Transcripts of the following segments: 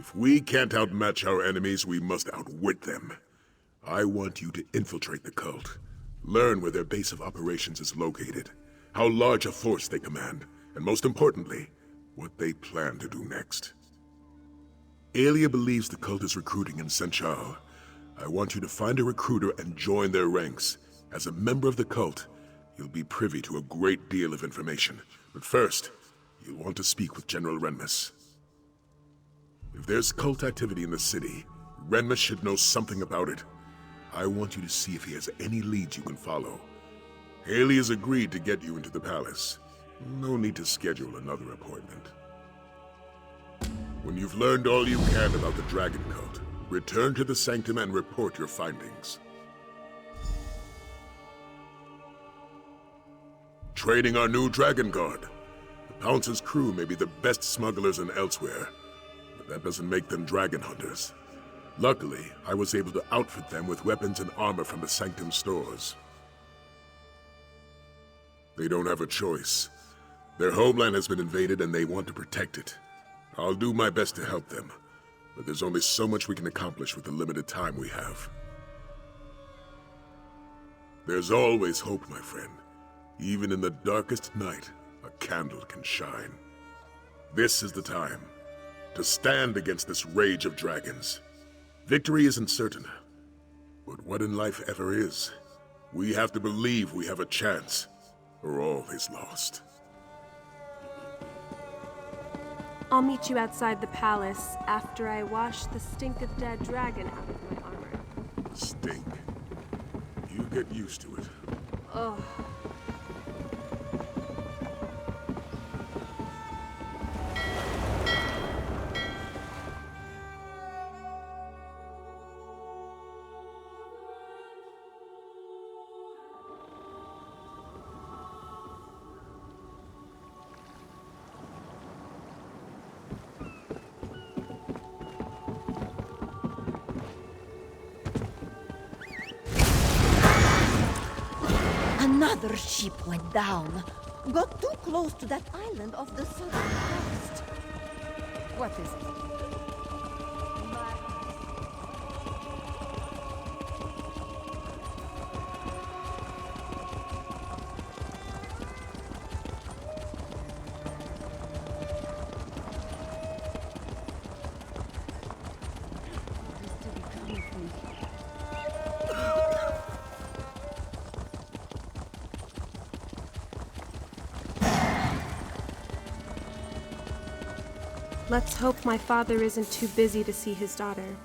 If we can't outmatch our enemies, we must outwit them. I want you to infiltrate the cult. Learn where their base of operations is located, how large a force they command, and most importantly, what they plan to do next. Aelia believes the cult is recruiting in Senchal. I want you to find a recruiter and join their ranks. As a member of the cult, you'll be privy to a great deal of information. But first, you'll want to speak with General Renmus. If there's cult activity in the city, Renmus should know something about it. I want you to see if he has any leads you can follow. Haley has agreed to get you into the palace. No need to schedule another appointment. When you've learned all you can about the Dragon Cult, return to the Sanctum and report your findings. Training our new Dragon Guard. The Pounce's crew may be the best smugglers in elsewhere, but that doesn't make them dragon hunters. Luckily, I was able to outfit them with weapons and armor from the Sanctum stores. They don't have a choice. Their homeland has been invaded and they want to protect it. I'll do my best to help them, but there's only so much we can accomplish with the limited time we have. There's always hope, my friend. Even in the darkest night, a candle can shine. This is the time to stand against this rage of dragons. Victory isn't certain, but what in life ever is? We have to believe we have a chance, or all is lost. I'll meet you outside the palace after I wash the stink of dead dragon out of my armor. Stink. You get used to it. Ugh. Another ship went down. Got too close to that island off the southern coast. What is it? Let's hope my father isn't too busy to see his daughter.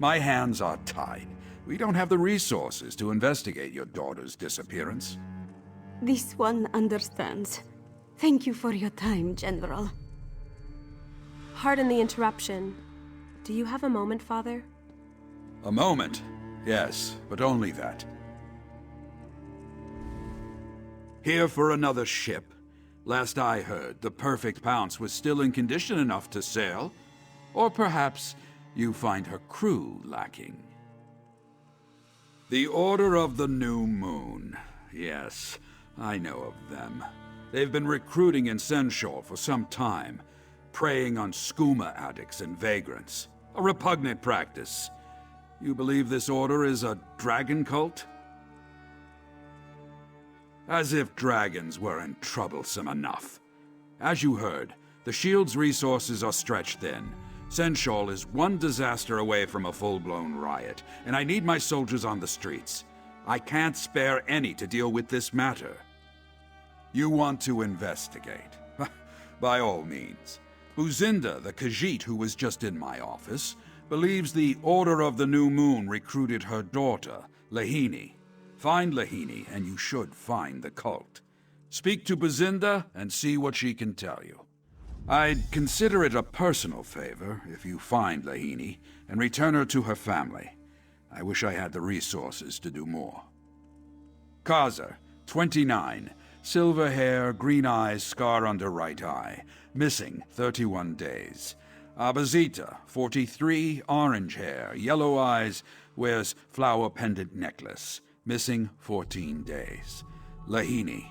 My hands are tied. We don't have the resources to investigate your daughter's disappearance. This one understands. Thank you for your time, General. Pardon the interruption. Do you have a moment, Father? A moment? Yes, but only that. Here for another ship. Last I heard, the Perfect Pounce was still in condition enough to sail. Or perhaps you find her crew lacking. The Order of the New Moon. Yes, I know of them. They've been recruiting in Senchal for some time, preying on skooma addicts and vagrants. A repugnant practice. You believe this order is a dragon cult? As if dragons weren't troublesome enough. As you heard, the Shield's resources are stretched thin. Senchal is one disaster away from a full-blown riot, and I need my soldiers on the streets. I can't spare any to deal with this matter. You want to investigate? By all means. Buzinda, the Khajiit who was just in my office, believes the Order of the New Moon recruited her daughter, Lahini. Find Lahini, and you should find the cult. Speak to Buzinda and see what she can tell you. I'd consider it a personal favor if you find Lahini and return her to her family. I wish I had the resources to do more. Kaza, 29. Silver hair, green eyes, scar under right eye. Missing 31 days. Abazita, 43. Orange hair, yellow eyes, wears flower pendant necklace. Missing 14 days. Lahini,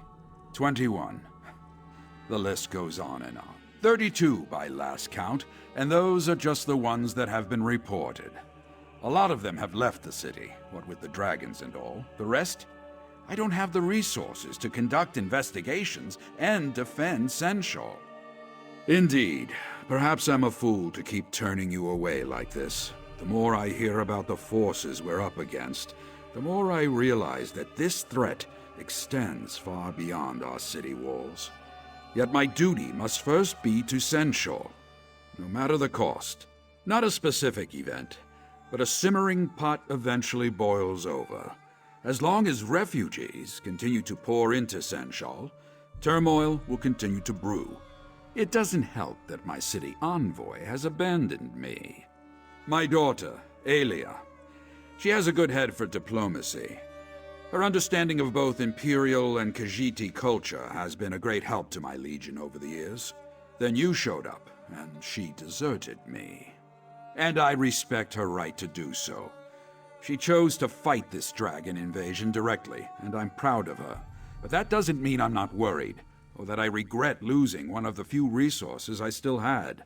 21. The list goes on and on. 32 by last count, and those are just the ones that have been reported. A lot of them have left the city, what with the dragons and all. The rest? I don't have the resources to conduct investigations and defend Senshal. Indeed, perhaps I'm a fool to keep turning you away like this. The more I hear about the forces we're up against, the more I realize that this threat extends far beyond our city walls. Yet my duty must first be to Senshal, no matter the cost. Not a specific event, but a simmering pot eventually boils over. As long as refugees continue to pour into Senshal, turmoil will continue to brew. It doesn't help that my city envoy has abandoned me. My daughter, Alia, she has a good head for diplomacy. Her understanding of both Imperial and Khajiiti culture has been a great help to my legion over the years. Then you showed up, and she deserted me. And I respect her right to do so. She chose to fight this dragon invasion directly, and I'm proud of her. But that doesn't mean I'm not worried, or that I regret losing one of the few resources I still had.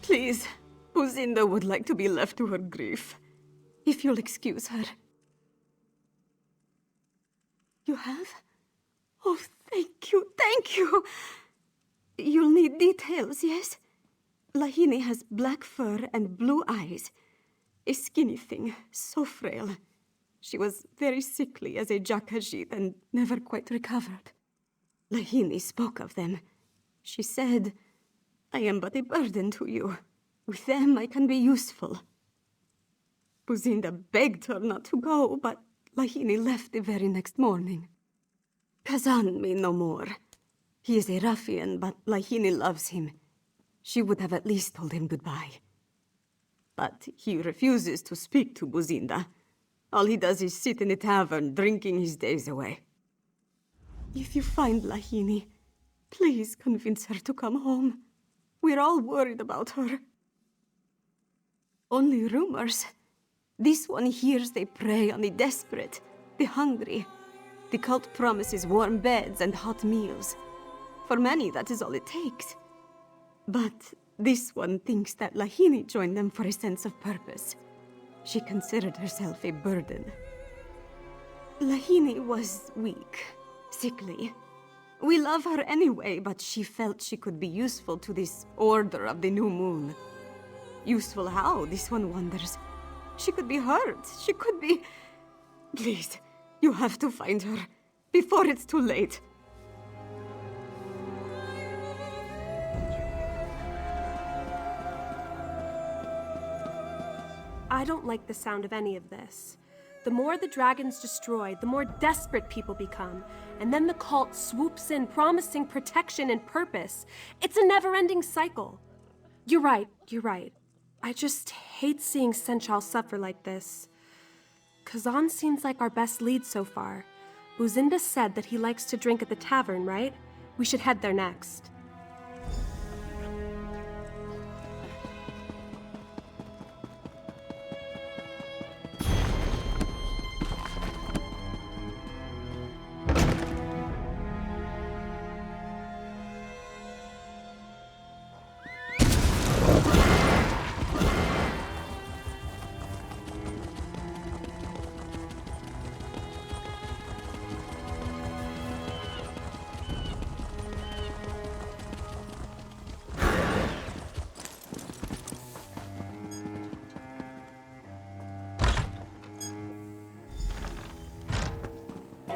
Please, Buzinda would like to be left to her grief. If you'll excuse her. You have? Oh, thank you, thank you! You'll need details, yes? Lahini has black fur and blue eyes. A skinny thing, so frail. She was very sickly as a Jakajit and never quite recovered. Lahini spoke of them. She said, I am but a burden to you. With them I can be useful. Buzinda begged her not to go, but Lahini left the very next morning. Kazan me no more. He is a ruffian, but Lahini loves him. She would have at least told him goodbye. But he refuses to speak to Buzinda. All he does is sit in a tavern, drinking his days away. If you find Lahini, please convince her to come home. We're all worried about her. Only rumors. This one hears they prey on the desperate, the hungry. The cult promises warm beds and hot meals. For many, that is all it takes. But this one thinks that Lahini joined them for a sense of purpose. She considered herself a burden. Lahini was weak, sickly. We love her anyway, but she felt she could be useful to this Order of the New Moon. Useful how, this one wonders. She could be hurt. She could be... Please, you have to find her, before it's too late. I don't like the sound of any of this. The more the dragons destroy, the more desperate people become. And then the cult swoops in, promising protection and purpose. It's a never-ending cycle. You're right. I just hate seeing Senchal suffer like this. Kazan seems like our best lead so far. Buzinda said that he likes to drink at the tavern, right? We should head there next.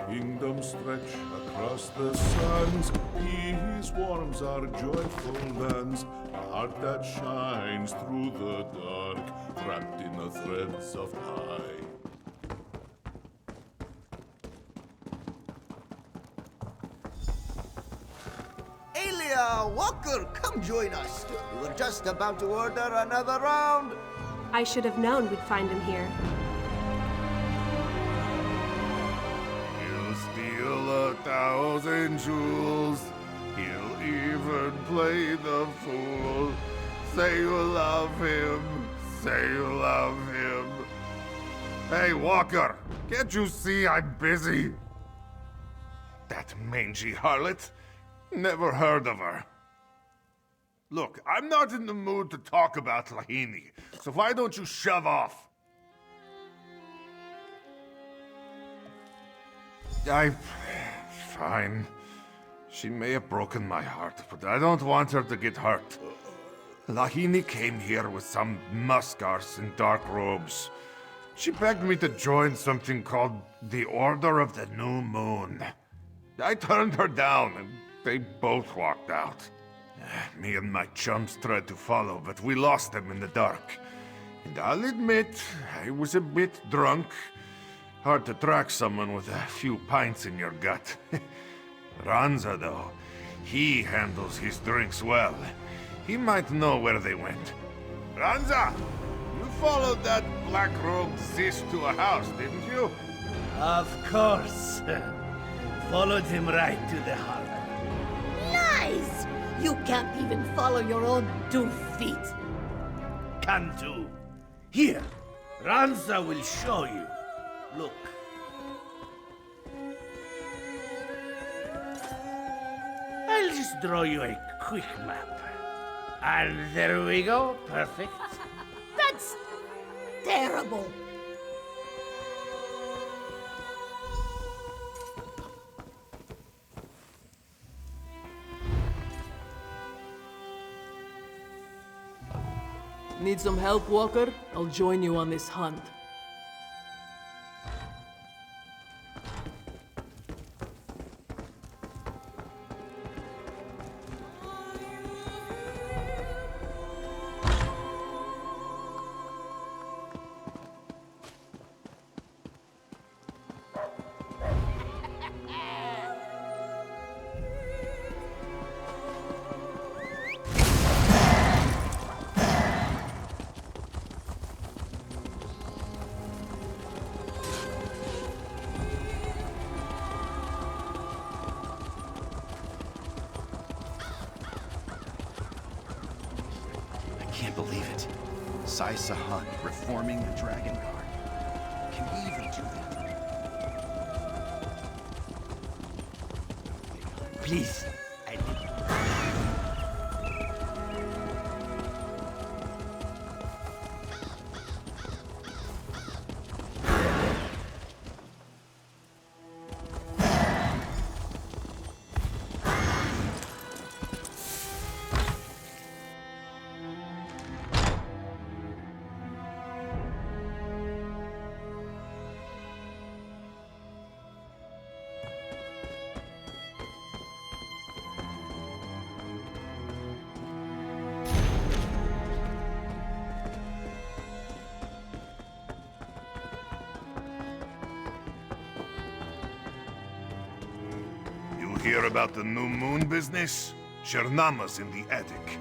Kingdoms stretch across the sands, his worms are joyful lands, a heart that shines through the dark, wrapped in the threads of high. Alia, Walker, come join us. We were just about to order another round. I should have known we'd find him here. He'll steal 1,000 jewels. He'll even play the fool. Say you love him. Say you love him. Hey, Walker, can't you see I'm busy? That mangy harlot. Never heard of her. Look, I'm not in the mood to talk about Lahini, so why don't you shove off? Fine. She may have broken my heart, but I don't want her to get hurt. Lahini came here with some muskars in dark robes. She begged me to join something called the Order of the New Moon. I turned her down, and they both walked out. Me and my chums tried to follow, but we lost them in the dark. And I'll admit, I was a bit drunk. Hard to track someone with a few pints in your gut. Ranza, though, he handles his drinks well. He might know where they went. Ranza! You followed that black-robed Zish to a house, didn't you? Of course. Followed him right to the harbor. Lies! You can't even follow your own 2 feet. Can do. Here, Ranza will show you. Look. I'll just draw you a quick map. And there we go. Perfect. That's terrible. Need some help, Walker? I'll join you on this hunt. Can't believe it. Sai Sahan reforming the Dragon Guard. Can he even do that? Please. hear about the new moon business? Shernama's in the attic.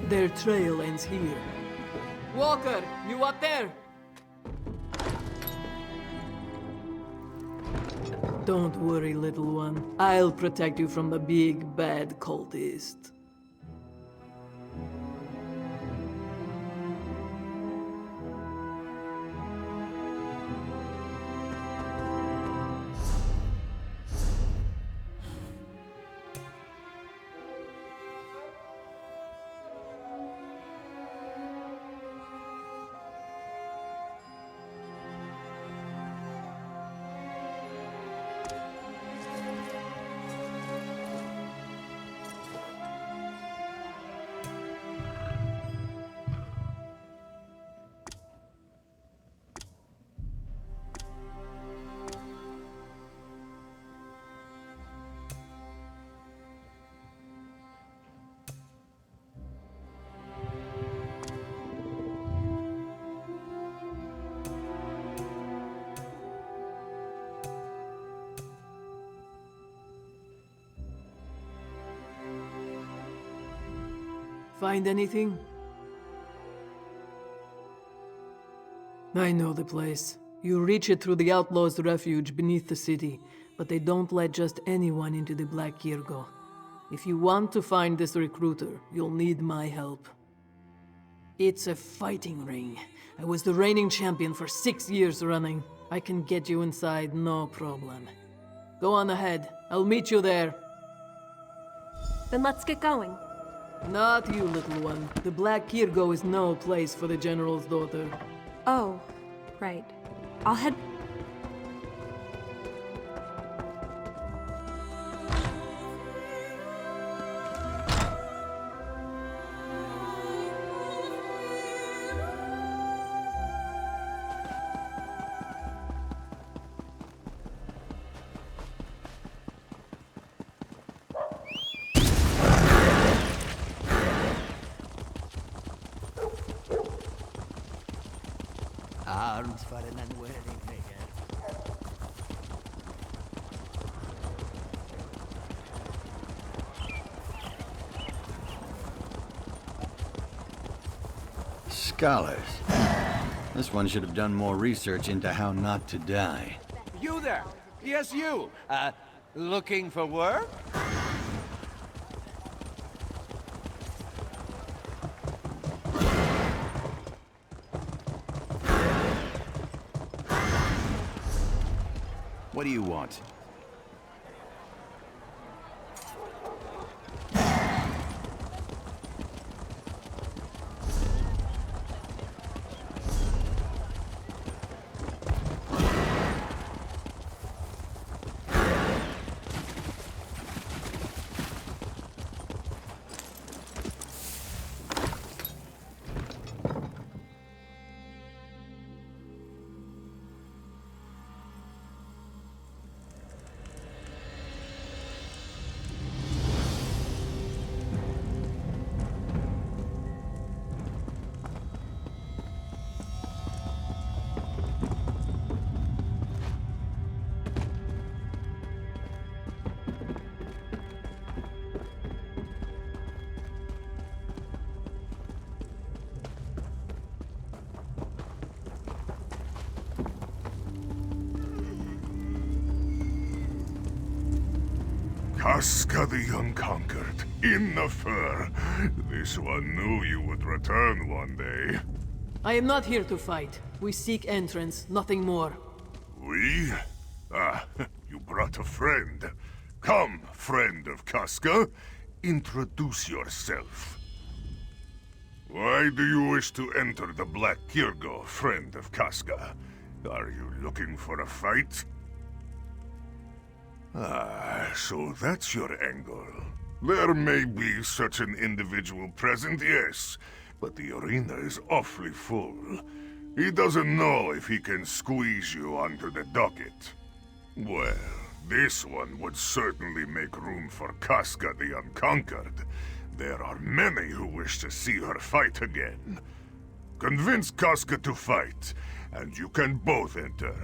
Their trail ends here. Walker, you up there? Don't worry, little one. I'll protect you from the big, bad cultist. Find anything? I know the place. You reach it through the Outlaws' refuge beneath the city, but they don't let just anyone into the Black Kirgo. If you want to find this recruiter, you'll need my help. It's a fighting ring. I was the reigning champion for 6 years running. I can get you inside, no problem. Go on ahead. I'll meet you there. Then let's get going. Not you, little one. The Black Kirgo is no place for the General's daughter. Oh, right. I'll head... Arms for an unworthy figure. Scholars. This one should have done more research into how not to die. You there! Yes, you! Looking for work? What do you want? Casca the Unconquered, in the fur. This one knew you would return one day. I am not here to fight. We seek entrance, nothing more. We? Ah, you brought a friend. Come, friend of Casca. Introduce yourself. Why do you wish to enter the Black Kirgo, friend of Casca? Are you looking for a fight? Ah, so that's your angle. There may be such an individual present, yes, but the arena is awfully full. He doesn't know if he can squeeze you onto the docket. Well, this one would certainly make room for Casca the Unconquered. There are many who wish to see her fight again. Convince Casca to fight, and you can both enter.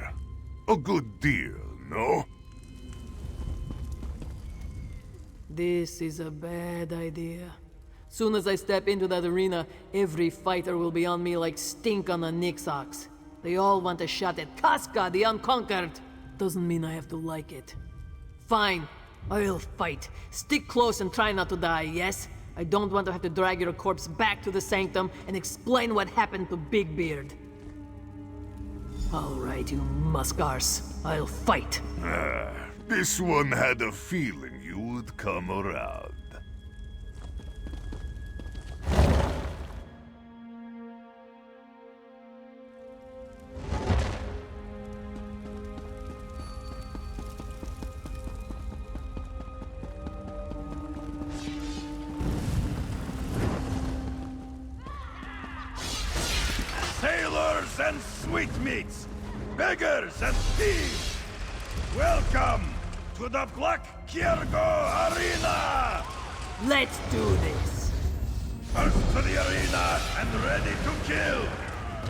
A good deal, no? This is a bad idea. Soon as I step into that arena, every fighter will be on me like stink on a Nix ox. They all want a shot at Casca the Unconquered. Doesn't mean I have to like it. Fine, I'll fight. Stick close and try not to die, yes? I don't want to have to drag your corpse back to the sanctum and explain what happened to Big Beard. All right, you muskars, I'll fight. This one had a feeling you would come around. Sailors and sweetmeats, beggars and thieves, welcome to the Black Kiergo Arena! Let's do this! First to the arena and ready to kill!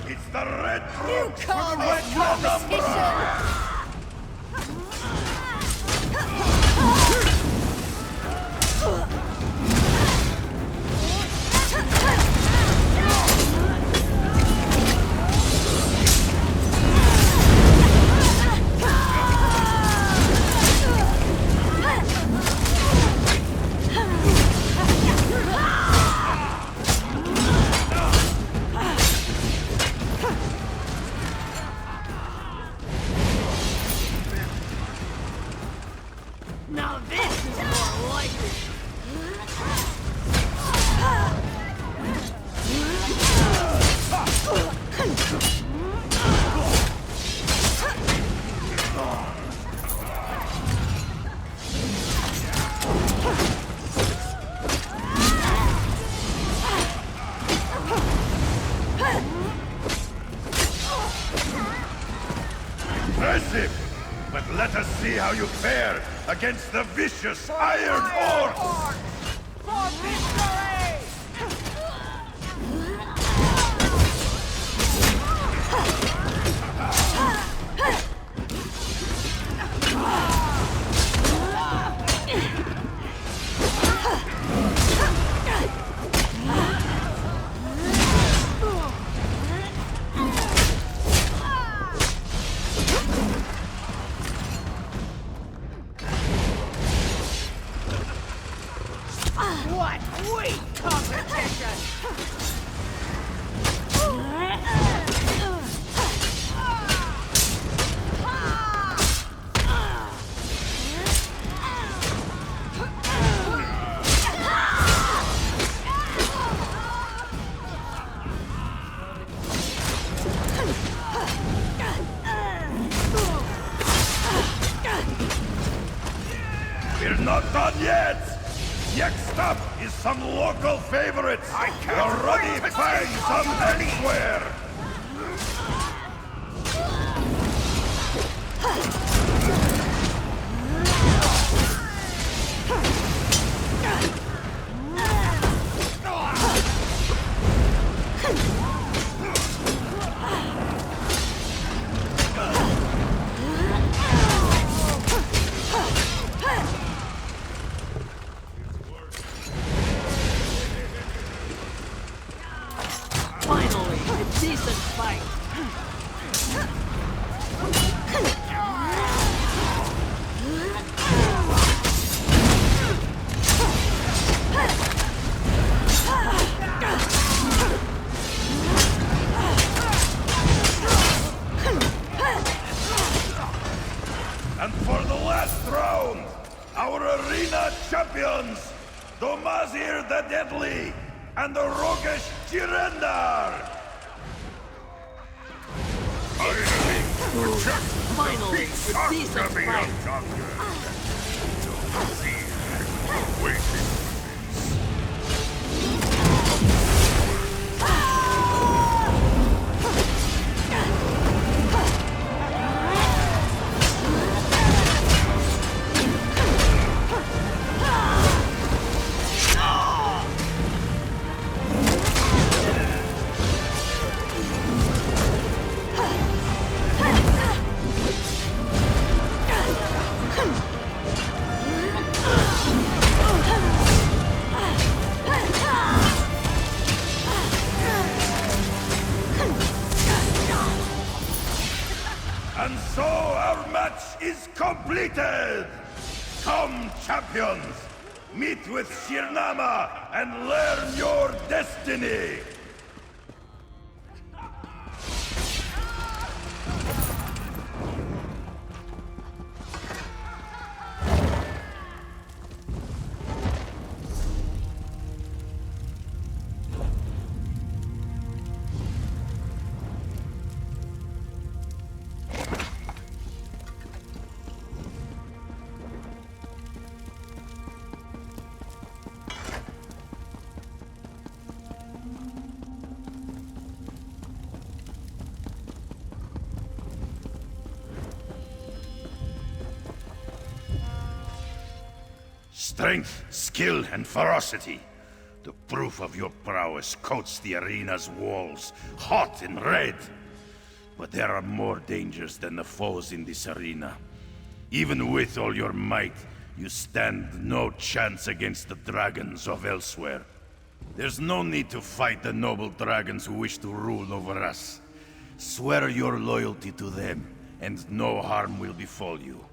It's the Red Troops You call of this Penumbra! Now this is more like it! Impressive! But let us see how you fare against the vicious Iron Horse! For victory! What weak competition! We're not done yet! Next up is some local favorites! The Ruddy Fangs of Elsewhere! Finally, a decent fight! And for the last round, our arena champions, Domazir the Deadly and the roguish Tyrendar! Finally, a decent fight! Wait. Come, champions! Meet with Shirnama and learn your destiny! Strength, skill, and ferocity. The proof of your prowess coats the arena's walls, hot and red. But there are more dangers than the foes in this arena. Even with all your might, you stand no chance against the dragons of elsewhere. There's no need to fight the noble dragons who wish to rule over us. Swear your loyalty to them, and no harm will befall you.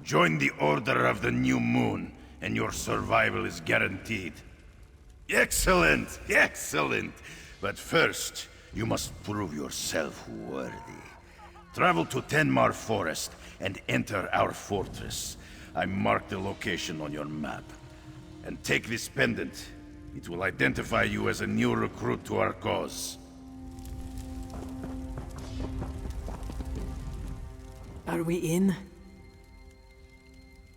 Join the Order of the New Moon, and your survival is guaranteed. Excellent! Excellent! But first, you must prove yourself worthy. Travel to Tenmar Forest and enter our fortress. I marked the location on your map. And take this pendant. It will identify you as a new recruit to our cause. Are we in?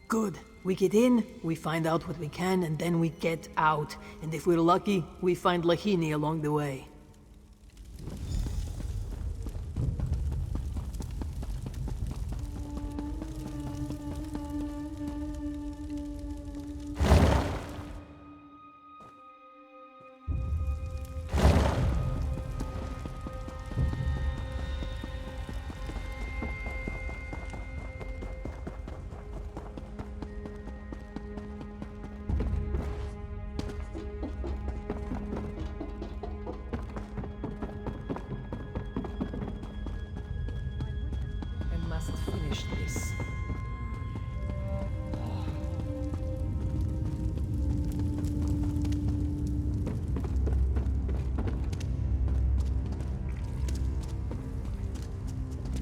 Good. We get in, we find out what we can, and then we get out. And if we're lucky, we find Lahini along the way. Finish this.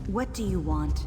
What do you want?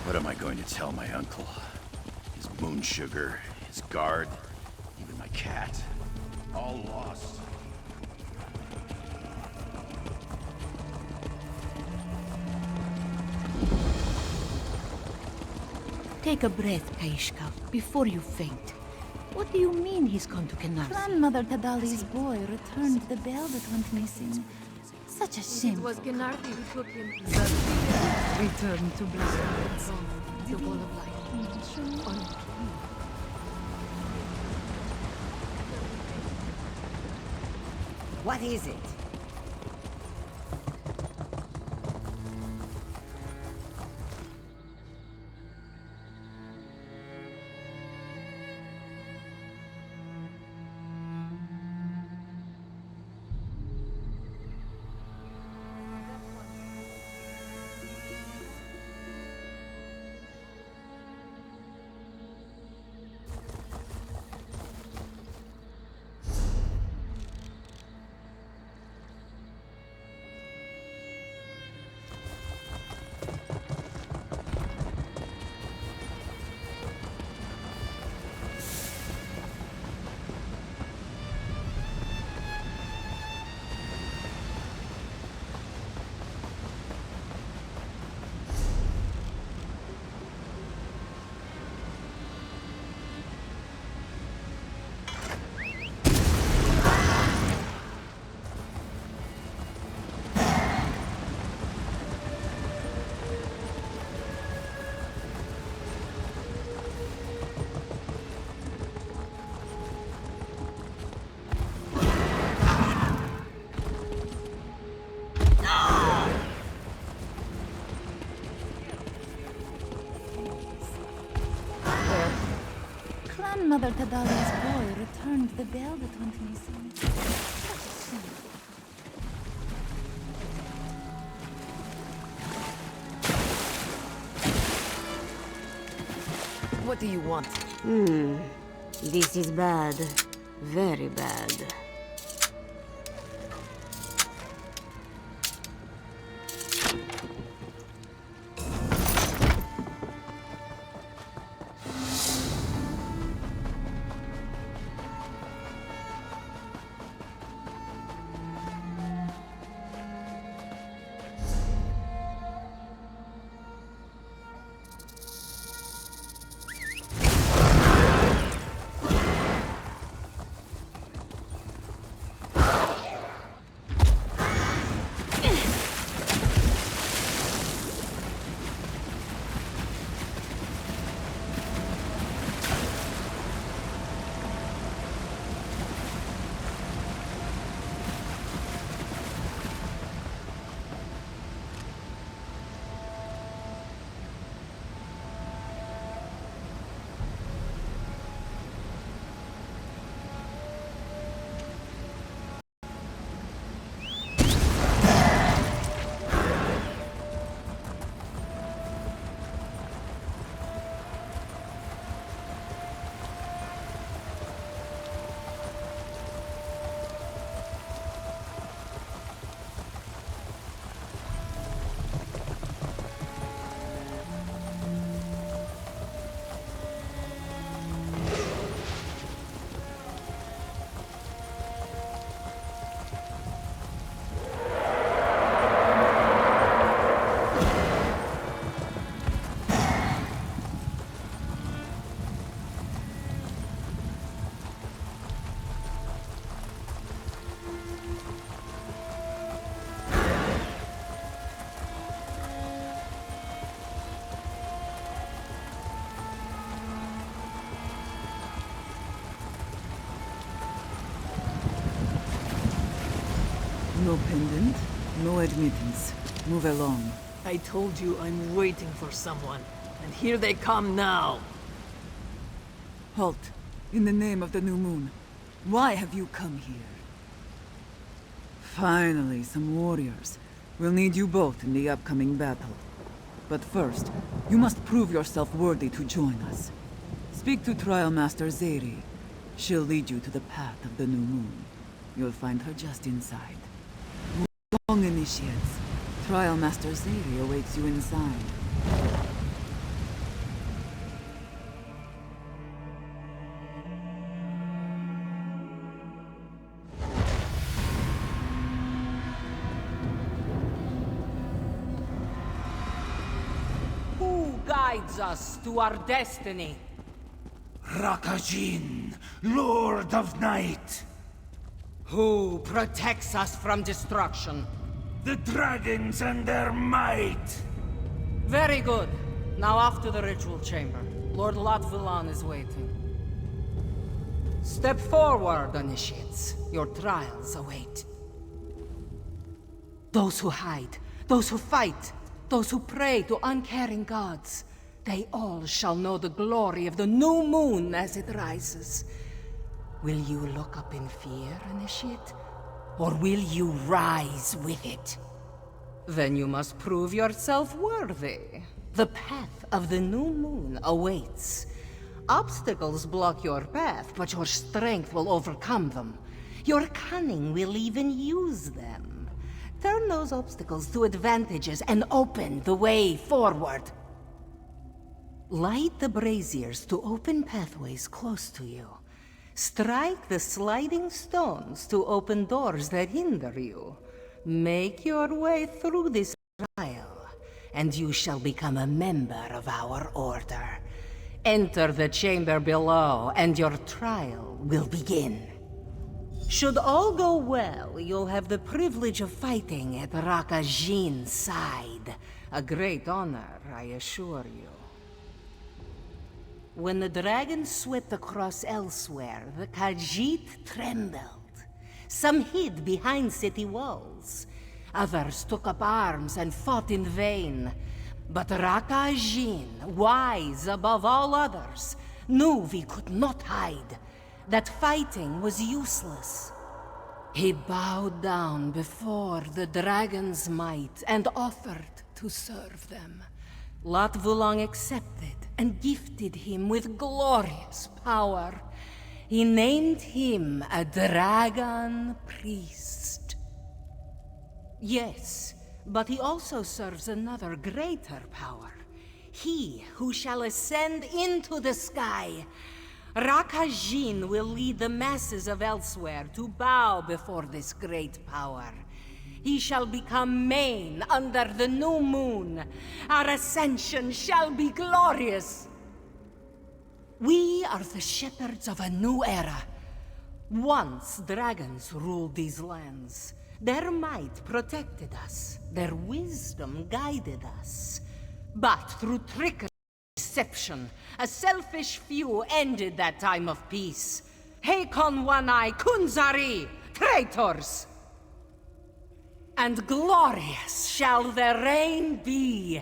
What am I going to tell my uncle? His moon sugar, his guard, even my cat. All lost. Take a breath, Kaishka, before you faint. What do you mean he's gone to Canarsie? Grandmother Tadali's boy returned the bell that went missing. Such a shame. It was Gennardi who took him. Return to Black. The wall of light. What is it? Another Tadali's boy returned the bell that went missing. What do you want? This is bad. Very bad. No pendant, no admittance. Move along. I told you I'm waiting for someone, and here they come now. Halt. In the name of the new moon. Why have you come here? Finally, some warriors. We'll need you both in the upcoming battle. But first, you must prove yourself worthy to join us. Speak to Trial Master Zeri. She'll lead you to the path of the new moon. You'll find her just inside. Move along, initiates. Trial Master Zeri awaits you inside. Who guides us to our destiny? Rakajin, Lord of Night. Who protects us from destruction? The dragons and their might. Very good. Now off to the ritual chamber. Lord Latvilan is waiting. Step forward, initiates. Your trials await. Those who hide, those who fight, those who pray to uncaring gods, they all shall know the glory of the new moon as it rises. Will you look up in fear, initiate? Or will you rise with it? Then you must prove yourself worthy. The path of the new moon awaits. Obstacles block your path, but your strength will overcome them. Your cunning will even use them. Turn those obstacles to advantages and open the way forward. Light the braziers to open pathways close to you. Strike the sliding stones to open doors that hinder you. Make your way through this trial, and you shall become a member of our order. Enter the chamber below, and your trial will begin. Should all go well, you'll have the privilege of fighting at Rakajin's side. A great honor, I assure you. When the dragon swept across elsewhere, the Khajiit trembled. Some hid behind city walls. Others took up arms and fought in vain. But Rakajin, wise above all others, knew we could not hide, that fighting was useless. He bowed down before the dragon's might and offered to serve them. Lot Wulong accepted and gifted him with glorious power. He named him a dragon priest. Yes, but he also serves another greater power. He who shall ascend into the sky. Rakajin will lead the masses of elsewhere to bow before this great power. He shall become main under the new moon. Our ascension shall be glorious. We are the shepherds of a new era. Once dragons ruled these lands. Their might protected us. Their wisdom guided us. But through trickery and deception, a selfish few ended that time of peace. Hakon One-Eye Kunzari, traitors! And glorious shall their reign be.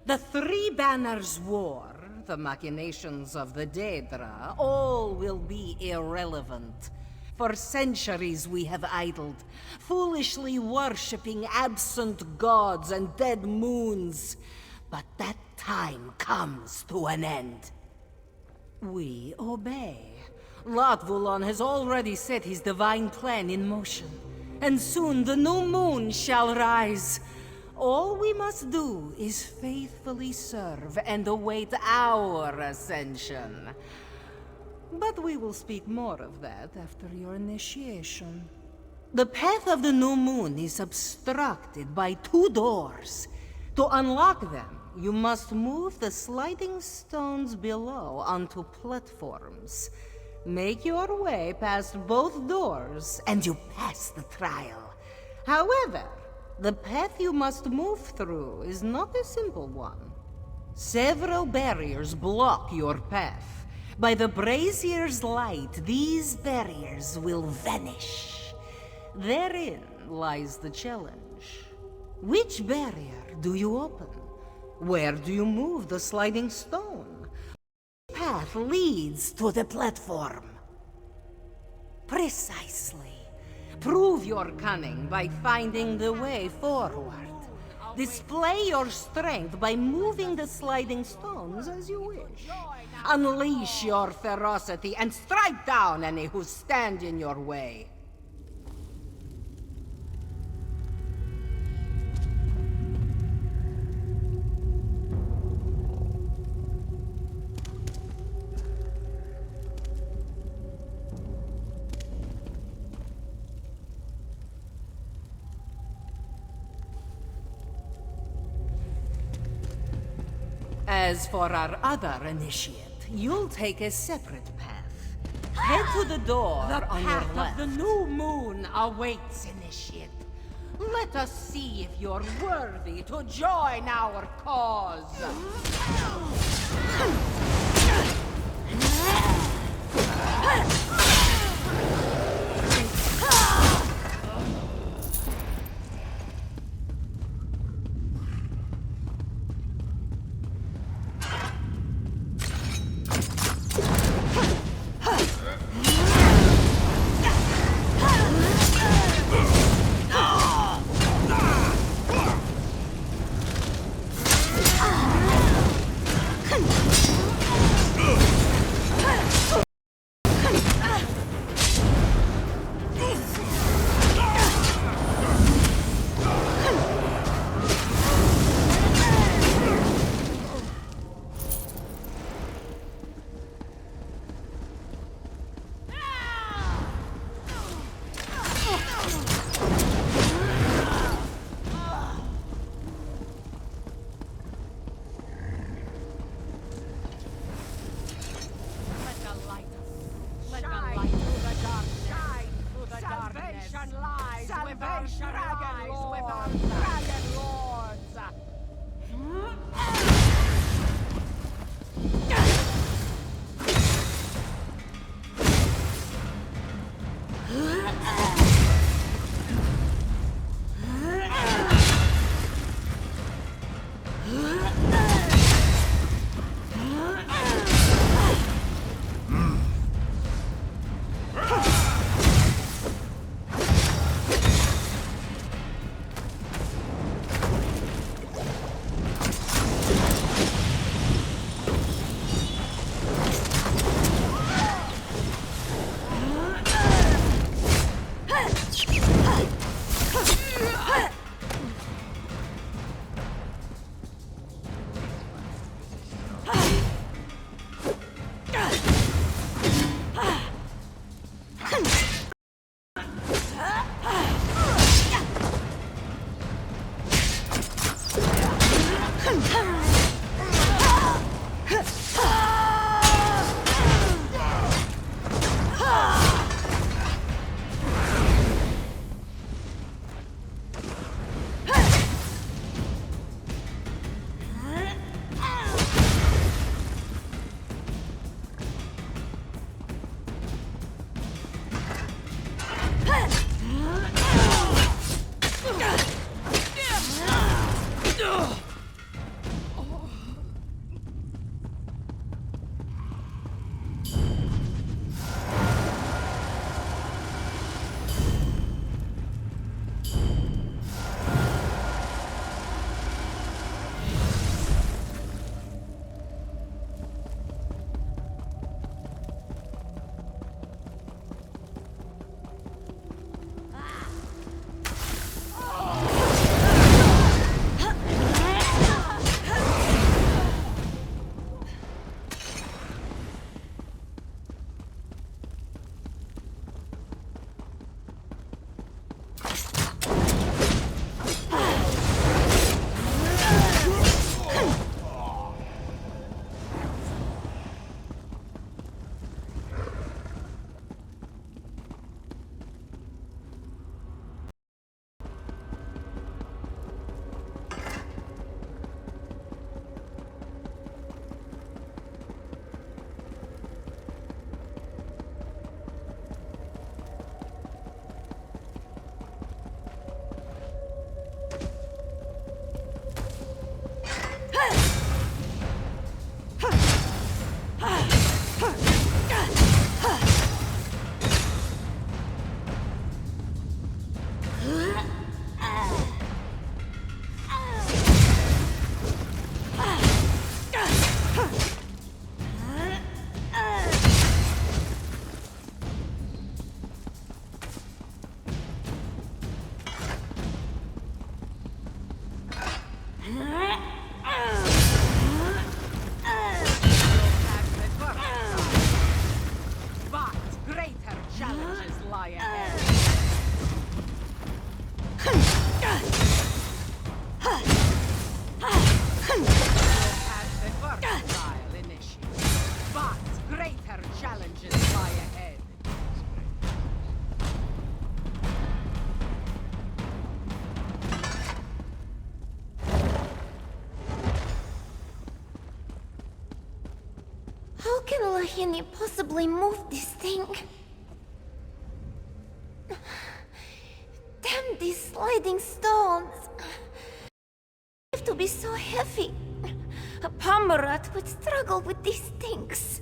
The Three Banners War, the machinations of the Daedra, all will be irrelevant. For centuries we have idled, foolishly worshipping absent gods and dead moons. But that time comes to an end. We obey. Lot Wulong has already set his divine plan in motion, and soon the new moon shall rise. All we must do is faithfully serve and await our ascension. But we will speak more of that after your initiation. The path of the new moon is obstructed by 2 doors. To unlock them, you must move the sliding stones below onto platforms. Make your way past both doors, and you pass the trial. However, the path you must move through is not a simple one. Several barriers block your path. By the brazier's light, these barriers will vanish. Therein lies the challenge. Which barrier do you open? Where do you move the sliding stone? Which path leads to the platform? Precisely. Prove your cunning by finding the way forward. Display your strength by moving the sliding stones as you wish. Unleash your ferocity and strike down any who stand in your way. As for our other initiate, you'll take a separate path. Head to the door on your left. The new moon awaits, initiate. Let us see if you're worthy to join our cause. can Lahini possibly move this thing? Damn these sliding stones! They have to be so heavy. A Pomerat would struggle with these things.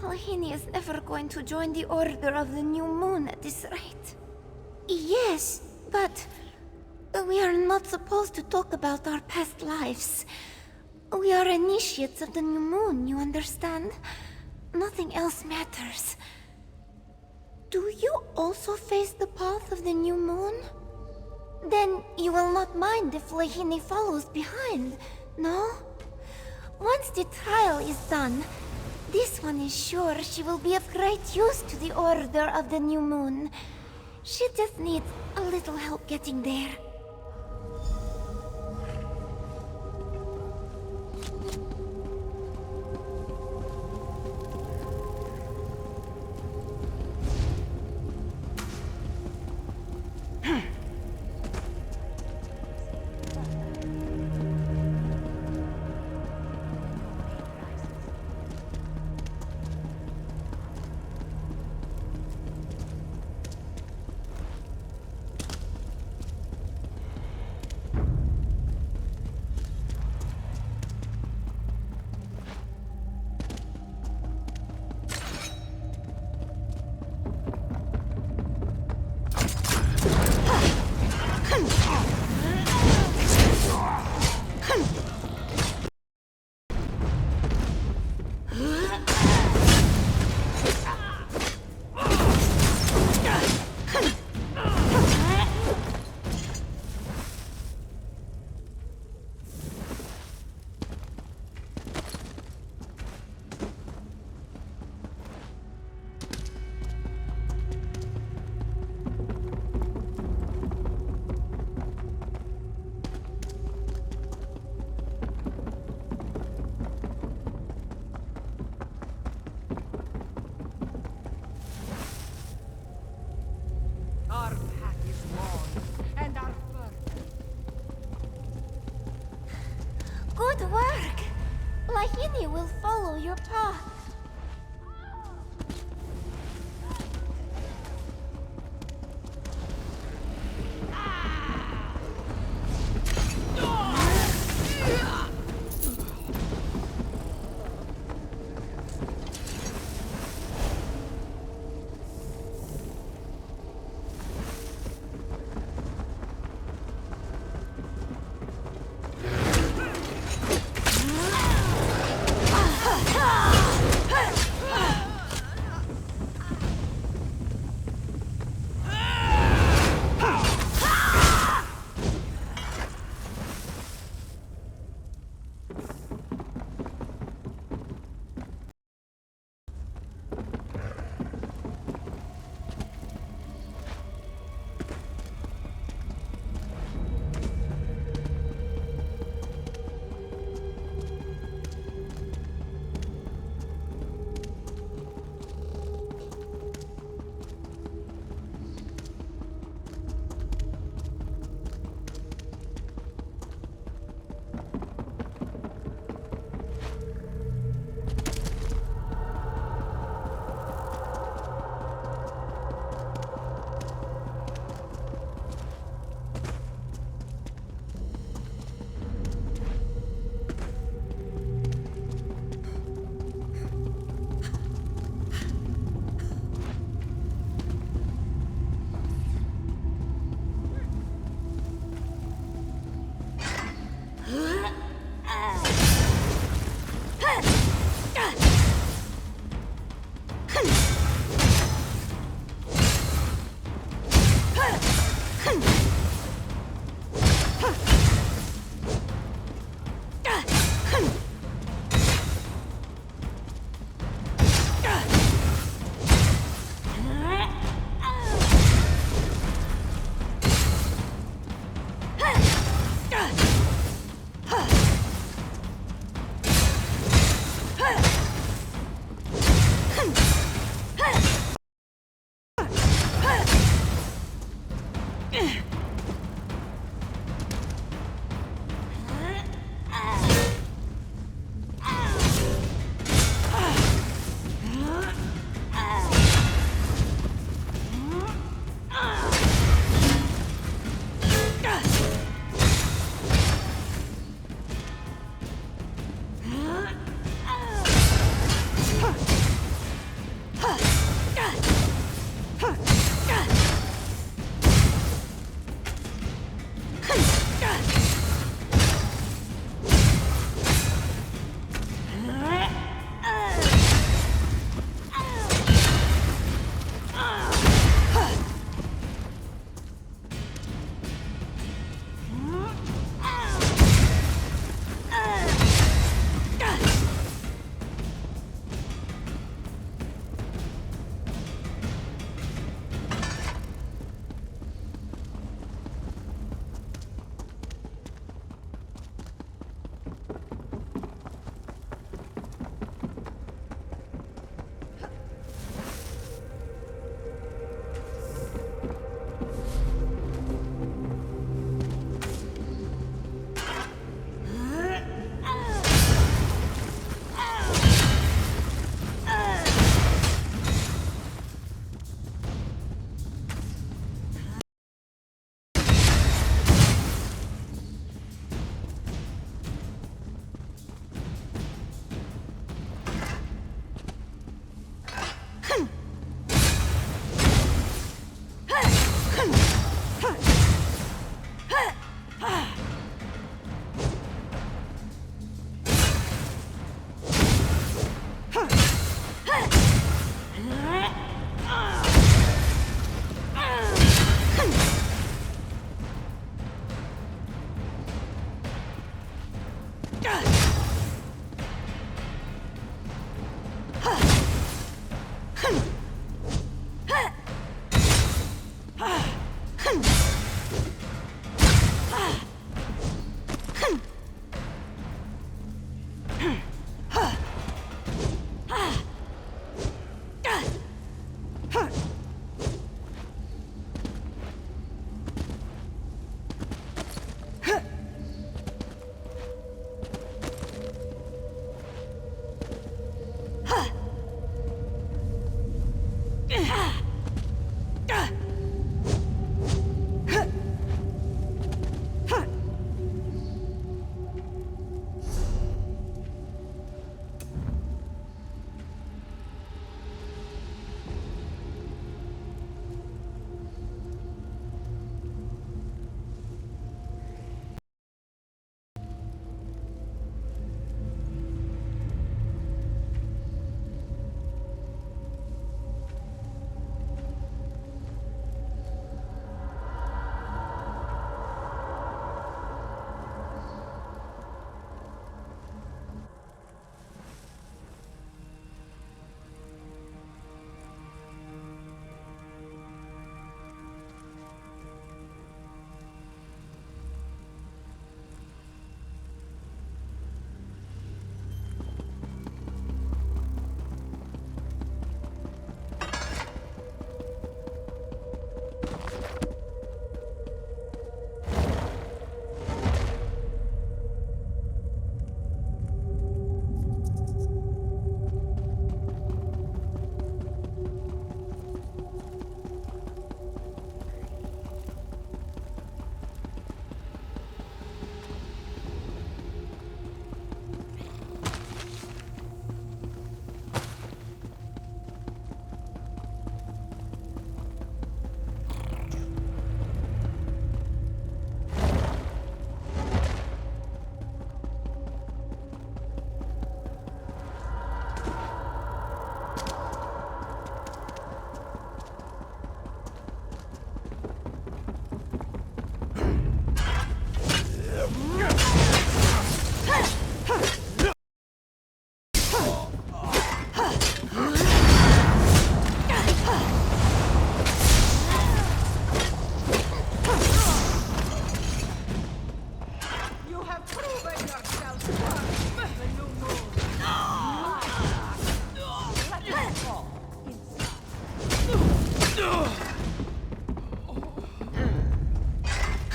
Lahini is never going to join the Order of the New Moon at this rate. Yes, but we are not supposed to talk about our past lives. We are initiates of the New Moon, you understand? Nothing else matters. Do you also face the path of the New Moon? Then you will not mind if Lahini follows behind, no? Once the trial is done, this one is sure she will be of great use to the Order of the New Moon. She just needs a little help getting there. Good work! Lahini will follow your path.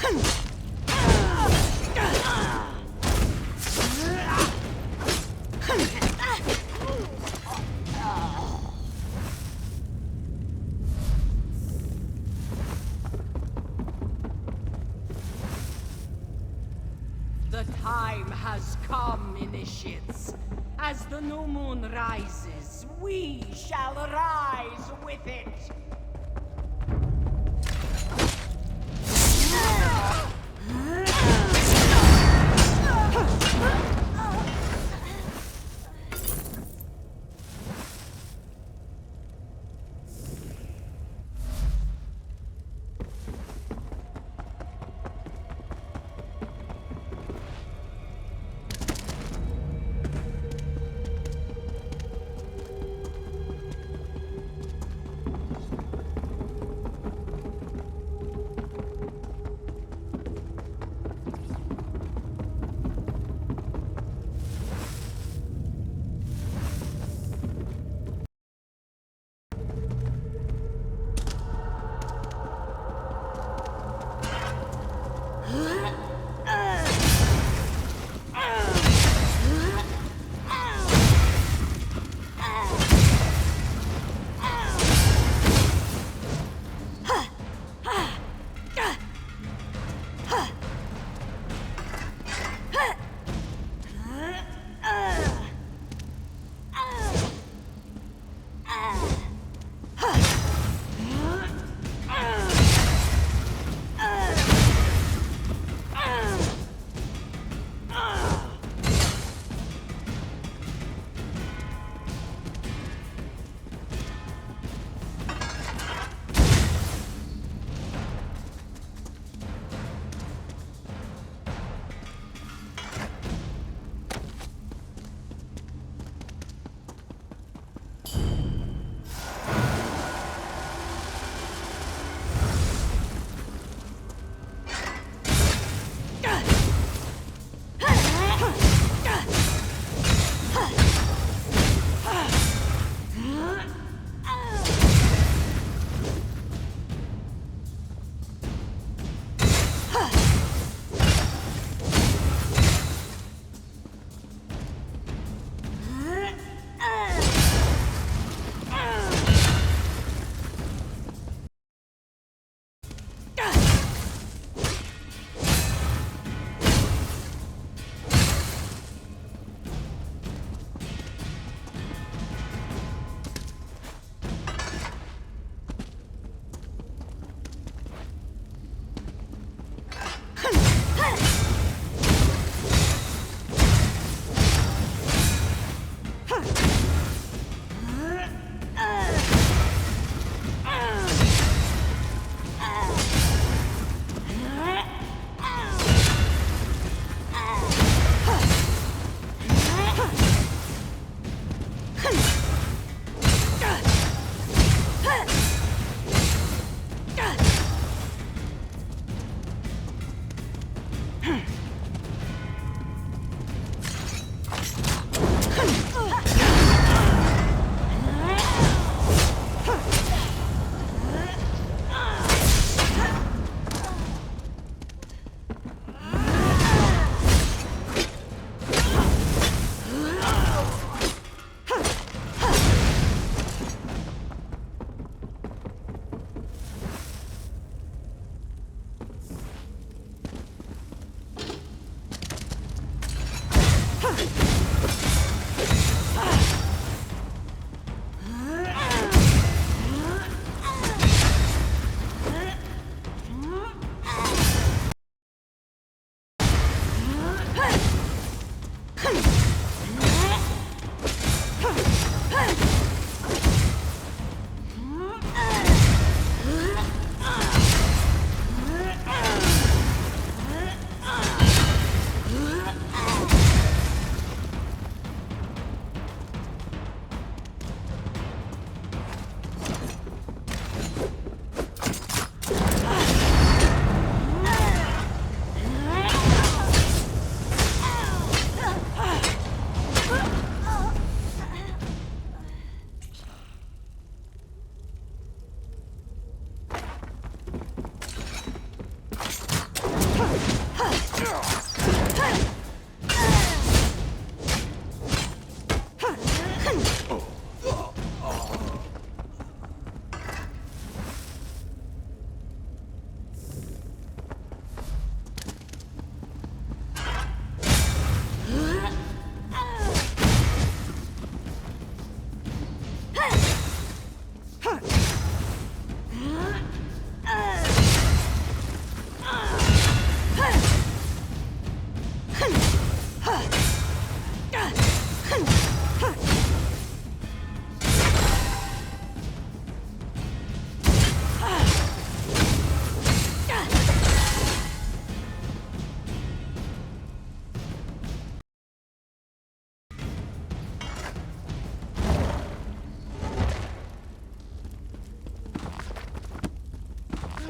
The time has come, initiates. As the new moon rises, we shall rise with it.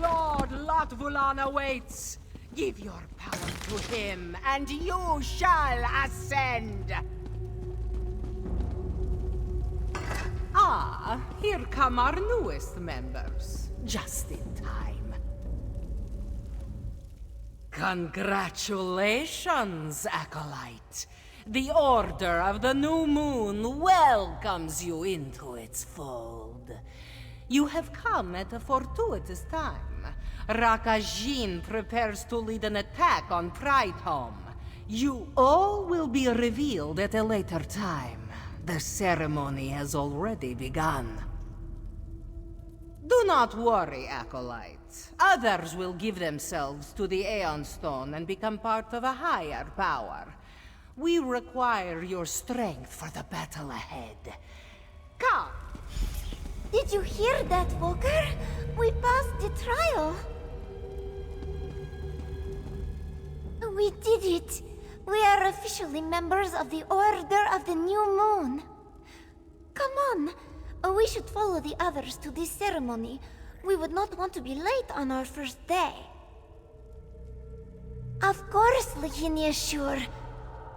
Lord Lotvulan awaits. Give your power to him, and you shall ascend. Ah, here come our newest members. Just in time. Congratulations, Acolyte. The Order of the New Moon welcomes you into its fold. You have come at a fortuitous time. Rakajin prepares to lead an attack on Pride-Home. You all will be revealed at a later time. The ceremony has already begun. Do not worry, Acolyte. Others will give themselves to the Aeon Stone and become part of a higher power. We require your strength for the battle ahead. Come! Did you hear that, Walker? We passed the trial. We did it. We are officially members of the Order of the New Moon. Come on. We should follow the others to this ceremony. We would not want to be late on our first day. Of course, Lahinia, sure.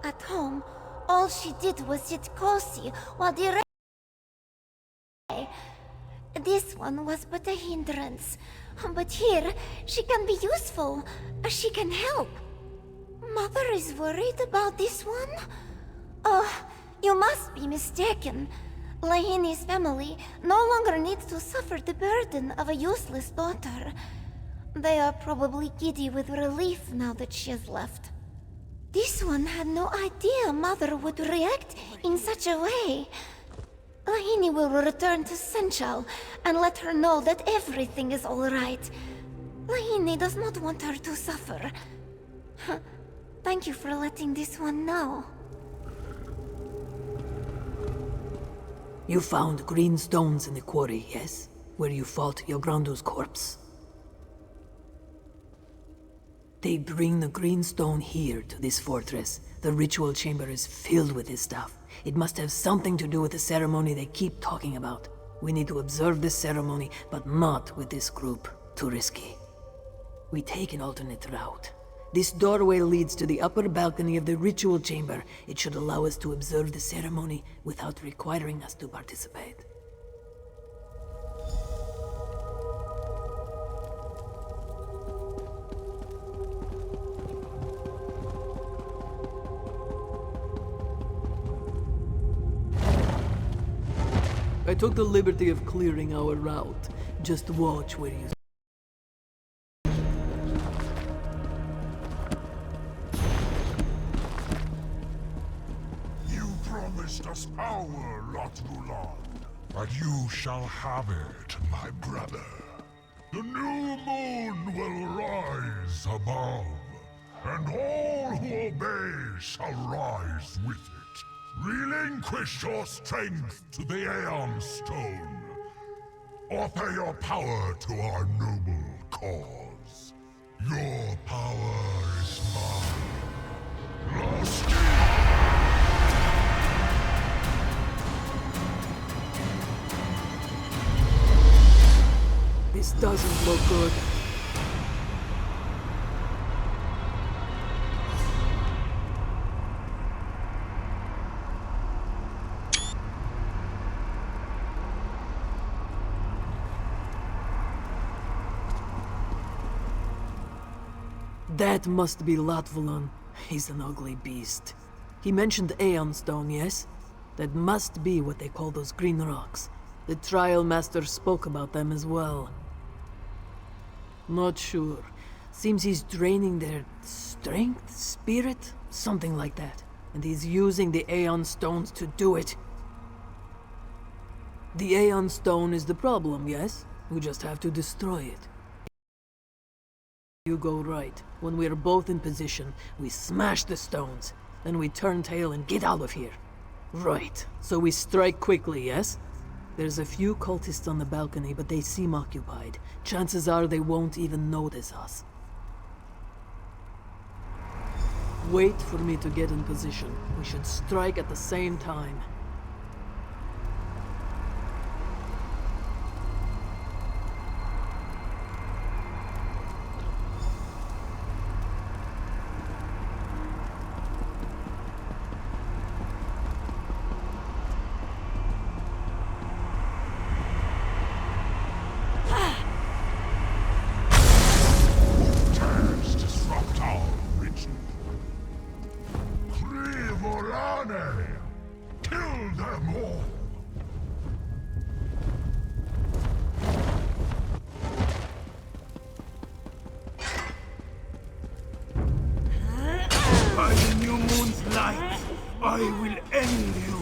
At home, all she did was sit cozy while the rest... This one was but a hindrance. But here, she can be useful. She can help. Mother is worried about this one? Oh, you must be mistaken. Lahini's family no longer needs to suffer the burden of a useless daughter. They are probably giddy with relief now that she has left. This one had no idea Mother would react in such a way. Lahini will return to Senchal and let her know that everything is all right. Lahini does not want her to suffer. Thank you for letting this one know. You found green stones in the quarry, yes? Where you fought Yograndu's corpse. They bring the green stone here to this fortress. The ritual chamber is filled with this stuff. It must have something to do with the ceremony they keep talking about. We need to observe this ceremony, but not with this group. Too risky. We take an alternate route. This doorway leads to the upper balcony of the ritual chamber. It should allow us to observe the ceremony without requiring us to participate. I took the liberty of clearing our route. Just watch where you... You promised us power, Lotvulan, but you shall have it, my brother. The new moon will rise above, and all who obey shall rise with it. Relinquish your strength to the Aeon Stone. Offer your power to our noble cause. Your power is mine. Lost This doesn't look good. That must be Latvalon. He's an ugly beast. He mentioned Aeon Stone, yes? That must be what they call those green rocks. The Trial Master spoke about them as well. Not sure. Seems he's draining their strength, spirit, something like that. And he's using the Aeon Stones to do it. The Aeon Stone is the problem, yes? We just have to destroy it. You go right. When we're both in position, we smash the stones. Then we turn tail and get out of here. Right. So we strike quickly, yes? There's a few cultists on the balcony, but they seem occupied. Chances are they won't even notice us. Wait for me to get in position. We should strike at the same time. I will end you!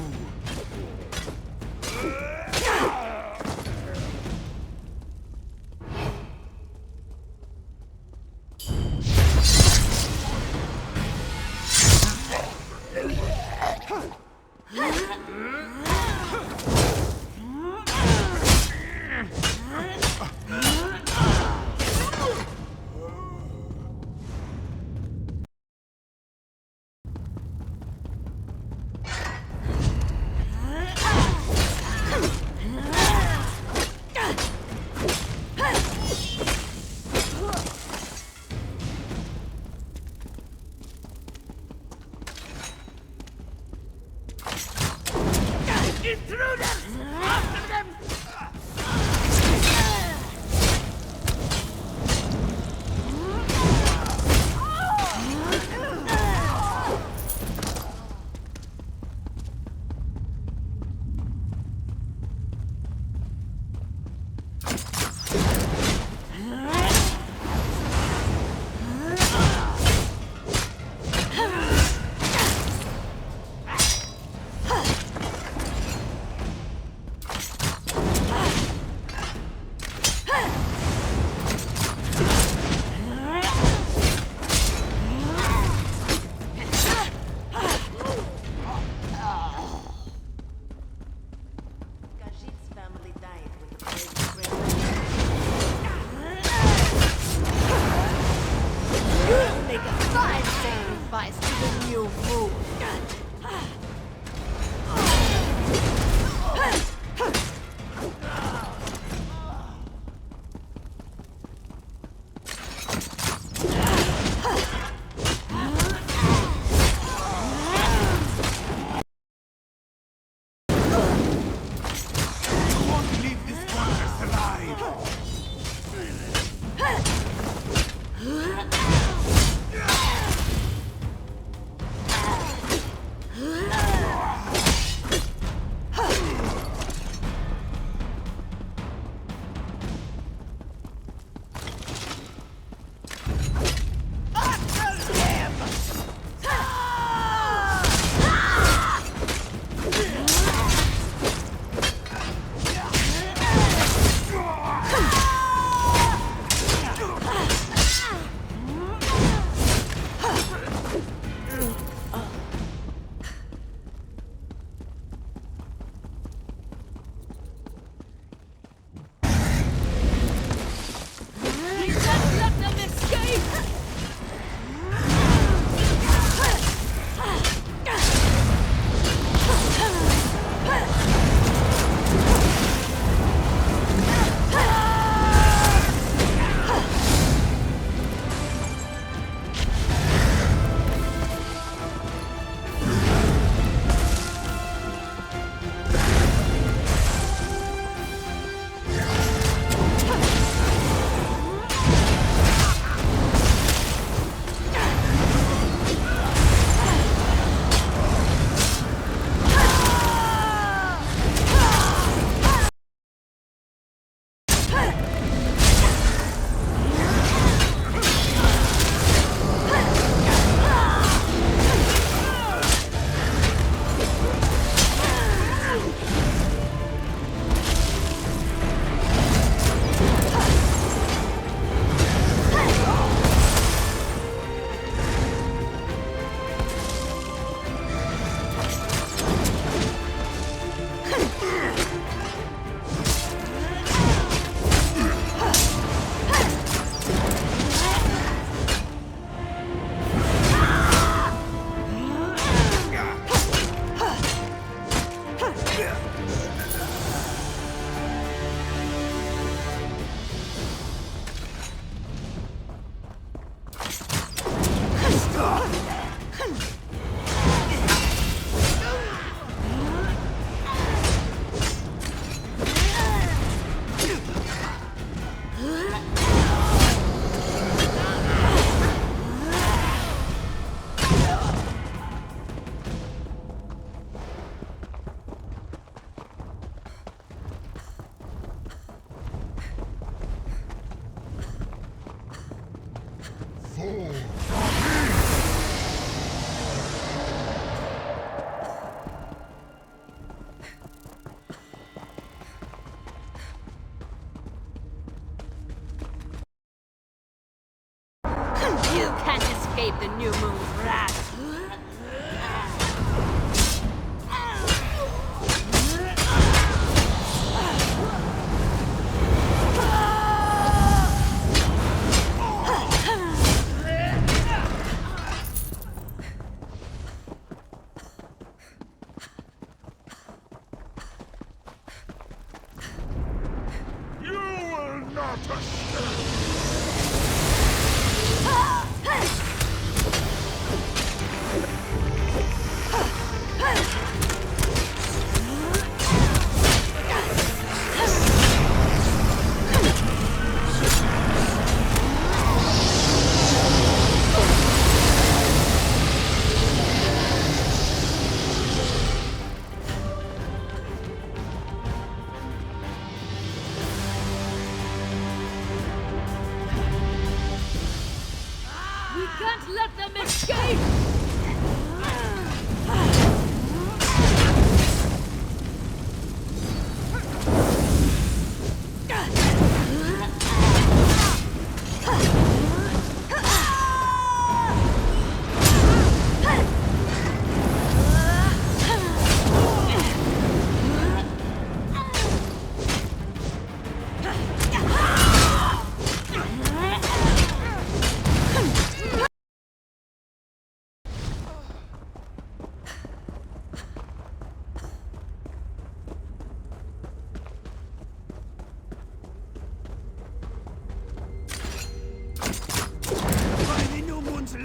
New Moon rat!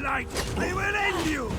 Light, I will end you!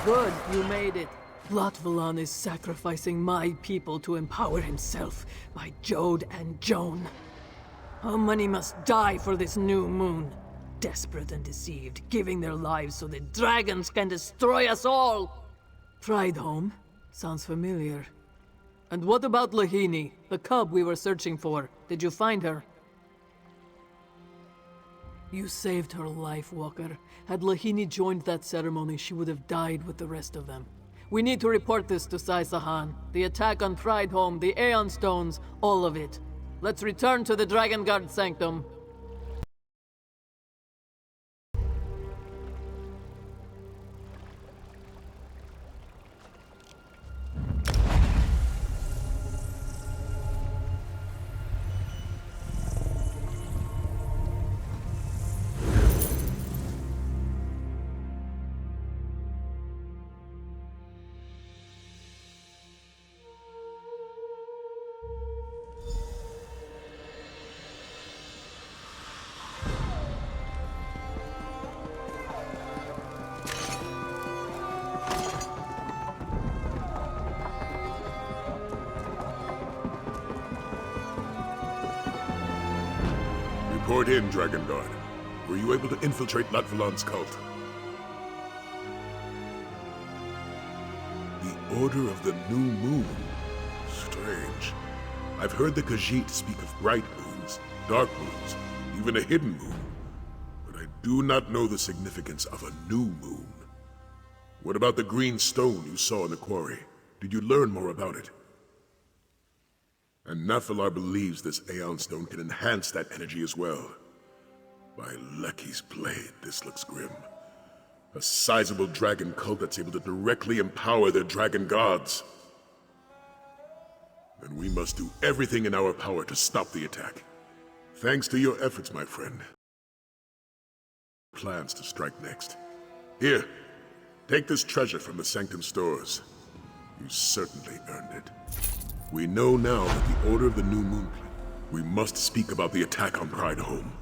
Good, you made it. Latvalan is sacrificing my people to empower himself by Jode and Joan. How many must die for this new moon? Desperate and deceived, giving their lives so the dragons can destroy us all! Pride Home? Sounds familiar. And what about Lahini, the cub we were searching for? Did you find her? You saved her life, Walker. Had Lahini joined that ceremony, she would have died with the rest of them. We need to report this to Sai Sahan. The attack on Pride Home, the Aeon Stones, all of it. Let's return to the Dragon Guard Sanctum. Report in, Dragon Guard. Were you able to infiltrate Latvalan's cult? The Order of the New Moon? Strange. I've heard the Khajiit speak of bright moons, dark moons, even a hidden moon. But I do not know the significance of a new moon. What about the green stone you saw in the quarry? Did you learn more about it? And Nathalar believes this Aeon Stone can enhance that energy as well. By Lecky's blade, this looks grim. A sizable dragon cult that's able to directly empower their dragon gods. Then we must do everything in our power to stop the attack. Thanks to your efforts, my friend. Plans to strike next. Here, take this treasure from the Sanctum stores. You certainly earned it. We know now that the Order of the New Moon... We must speak about the attack on Pride Home.